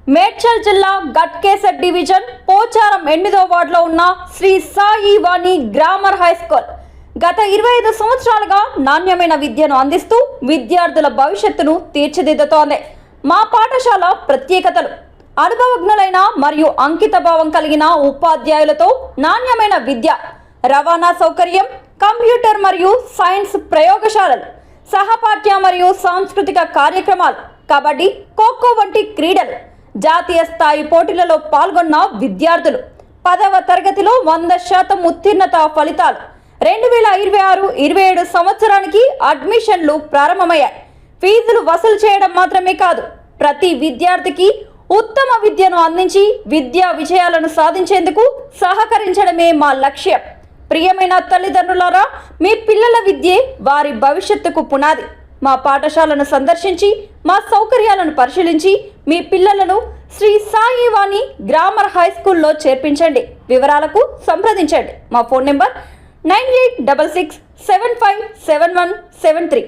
మేడ్చల్ జిల్లా గట్కేసర్ డివిజన్ పోచారం 8వ వార్డులో ఉన్న శ్రీ సాయి వాణి గ్రామర్ హై స్కూల్ గత 25 సంవత్సరాలుగా నాణ్యమైన విద్యను అందిస్తూ విద్యార్థుల భవిష్యత్తును తీర్చిదిద్దుతోంది. మా పాఠశాల ప్రత్యేకతలు: అనుభవజ్ఞులైన మరియు అంకితభావం కలిగిన ఉపాధ్యాయులతో నాణ్యమైన విద్య, రవాణా సౌకర్యం, కంప్యూటర్ మరియు సైన్స్ ప్రయోగశాలలు, సహపాఠ్య మరియు సాంస్కృతిక కార్యక్రమాలు, కబడ్డీ, ఖోఖో వంటి క్రీడలు, జాతీయ స్థాయి పోటీలలో పాల్గొన్న విద్యార్థులు, 10వ తరగతిలో 100% ఉత్తీర్ణత ఫలితాలు, 2026-27 సంవత్సరానికి అడ్మిషన్లు ప్రారంభమయ్యాయి. ఫీజులు వసూలు చేయడం మాత్రమే కాదు, ప్రతి విద్యార్థికి ఉత్తమ విద్యను అందించి విద్యా విజయాలను సాధించేందుకు సహకరించడమే మా లక్ష్యం. ప్రియమైన తల్లిదండ్రులారా, మీ పిల్లల విద్యే వారి భవిష్యత్తుకు పునాది. మా పాఠశాలను సందర్శించి మా సౌకర్యాలను పరిశీలించి మీ పిల్లలను శ్రీ సాయి వాణి గ్రామర్ హై స్కూల్లో చేర్పించండి. వివరాలకు సంప్రదించండి. మా ఫోన్ నెంబర్ 9866757173.